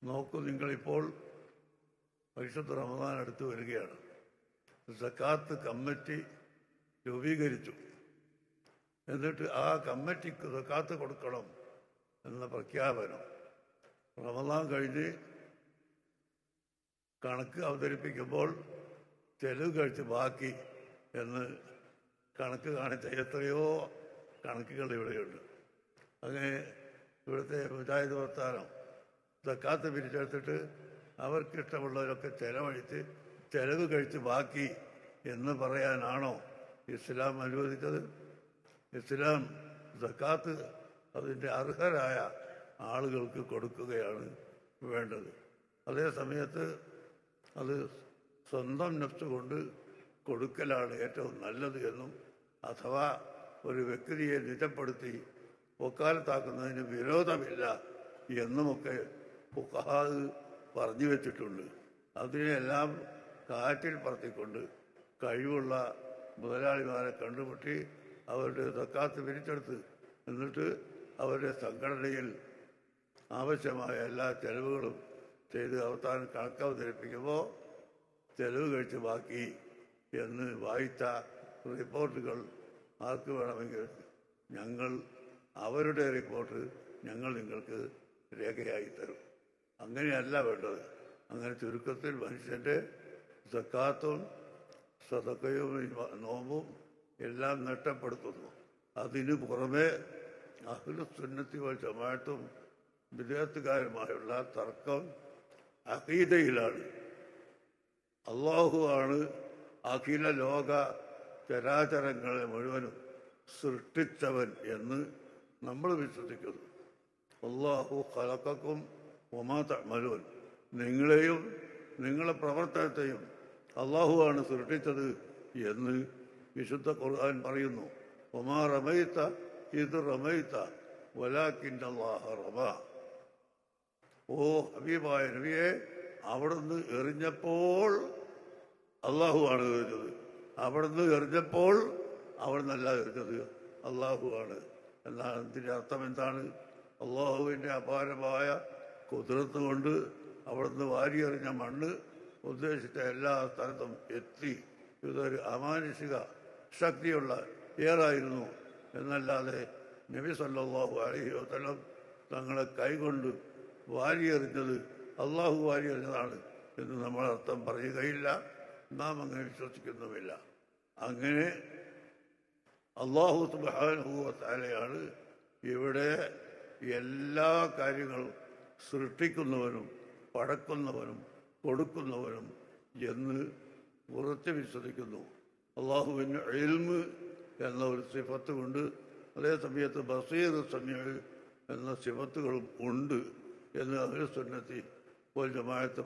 നോക്കൂ, നിങ്ങളിപ്പോൾ പരിശുദ്ധ റമദാൻ അടുത്ത് വരികയാണ്. സക്കാത്ത് കമ്മിറ്റി രൂപീകരിച്ചു. എന്നിട്ട് ആ കമ്മിറ്റിക്ക് സക്കാത്ത് കൊടുക്കണം എന്ന പ്രഖ്യാപനം റമദാൻ കഴിഞ്ഞ് കണക്ക് അവതരിപ്പിക്കുമ്പോൾ ചെലവ് കഴിച്ച് ബാക്കി എന്ന് കണക്ക് കാണിച്ച എത്രയോ കണക്കുകൾ ഇവിടെയുണ്ട്. അങ്ങനെ ഇവിടുത്തെ മുജാഹിദ് പ്രസ്ഥാനം സക്കാത്ത് പിരിച്ചെടുത്തിട്ട് അവർക്കിഷ്ടമുള്ളവരൊക്കെ ചെലവഴിച്ച് ചെലവ് കഴിച്ച് ബാക്കി എന്ന് പറയാനാണോ ഇസ്ലാം അനുവദിച്ചത്? ഇസ്ലാം സക്കാത്ത് അതിൻ്റെ അർഹരായ ആളുകൾക്ക് കൊടുക്കുകയാണ് വേണ്ടത്. അതേ സമയത്ത് അത് സ്വന്തം നഫ്സ് കൊണ്ട് കൊടുക്കലാണ് ഏറ്റവും നല്ലത് എന്നും, അഥവാ ഒരു വ്യക്തിയെ നിജപ്പെടുത്തി വക്കാലത്താക്കുന്നതിന് വിരോധമില്ല എന്നുമൊക്കെ ഫുഖഹാ പറഞ്ഞു വെച്ചിട്ടുണ്ട്. അതിനെല്ലാം കാറ്റിൽ പറത്തിക്കൊണ്ട് കഴിവുള്ള മുതലാളിമാരെ കണ്ടുമുട്ടി അവരുടെ സക്കാത്ത് പിരിച്ചെടുത്ത് എന്നിട്ട് അവരുടെ സംഘടനയിൽ ആവശ്യമായ എല്ലാ ചെലവുകളും ചെയ്ത് അവസാനം കണക്ക് അവതരിപ്പിക്കുമ്പോൾ ചെലവ് കഴിച്ച് ബാക്കി എന്ന് വായിച്ച റിപ്പോർട്ടുകൾ ആർക്ക് വേണമെങ്കിൽ ഞങ്ങൾ അവരുടെ റിപ്പോർട്ട് ഞങ്ങൾ നിങ്ങൾക്ക് രേഖയായി തരും. അങ്ങനെയല്ല വേണ്ടത്. അങ്ങനെ ചുരുക്കത്തിൽ മനുഷ്യൻ്റെ സക്കാത്തും സദഖയും നോമ്പും എല്ലാം നഷ്ടപ്പെടുത്തുന്നു. അതിനു പുറമെ അഹ്ലുസുന്നത്തി വൽ ജമാഅത്തും ബിദ്അത്തുകാരുമായുള്ള തർക്കം അഖീദയിലാണ്. അല്ലാഹു ആണ് അഖില ലോക ചരാചരങ്ങളെ മുഴുവനും സൃഷ്ടിച്ചവൻ എന്ന് നമ്മൾ വിശ്വസിക്കുന്നു. അല്ലാഹു ഖലഖക്കും വമാ തഅമലൂൻ, നിങ്ങളെയും നിങ്ങളുടെ പ്രവർത്തനത്തെയും അല്ലാഹു ആണ് സൃഷ്ടിച്ചത് എന്ന് വിശുദ്ധ ഖുർആൻ പറയുന്നു. വമാ റമൈത ഇദ് റമൈത വലാകിന്നല്ലാഹ റമാ. ഓ ഹബീബായ നബിയെ, അവിടുന്ന് എറിഞ്ഞപ്പോൾ അള്ളാഹു ആണ് എറിഞ്ഞത്, അവിടുന്ന് എറിഞ്ഞപ്പോൾ അവിടുന്നല്ല എറിഞ്ഞത്, അള്ളാഹു ആണ് എന്നാണ്. ഇതിൻ്റെ അർത്ഥം എന്താണ്? അള്ളാഹുവിൻ്റെ അപാരമായ കുതിരത്ത് കൊണ്ട് അവിടുന്ന് വാരിയെറിഞ്ഞ മണ്ണ് ഉദ്ദേശിച്ച എല്ലാ സ്ഥലത്തും എത്തി. ഇതൊരു അമാനുഷിക ശക്തിയുള്ള ഏറായിരുന്നു എന്നല്ലാതെ നബി സല്ലല്ലാഹു അലൈഹി വസല്ലം തങ്ങളെ കൈകൊണ്ട് വാരിയെറിഞ്ഞത് അള്ളാഹു വാരിയെറിഞ്ഞതാണ് എന്ന് നമ്മൾ അർത്ഥം പറയുകയില്ല. നാം അങ്ങനെ വിശ്വസിക്കുന്നുമില്ല. അങ്ങനെ അല്ലാഹു സുബ്ഹാനഹു വ തആലയാണ് ഇവിടെ എല്ലാ കാര്യങ്ങളും സൃഷ്ടിക്കുന്നവനും പടക്കുന്നവനും കൊടുക്കുന്നവനും എന്ന് ഉറച്ചു വിശ്വസിക്കുന്നു. അള്ളാഹുവിന് ഇൽമ് എന്ന ഒരു സിഫത്ത് കൊണ്ട്, അതേ സമയത്ത് ബസീർ സമീഅ് എന്ന സിഫത്തുകളും ഉണ്ട് എന്ന് അഹ്ലുസുന്നത്തി വൽ ജമാഅത്ത്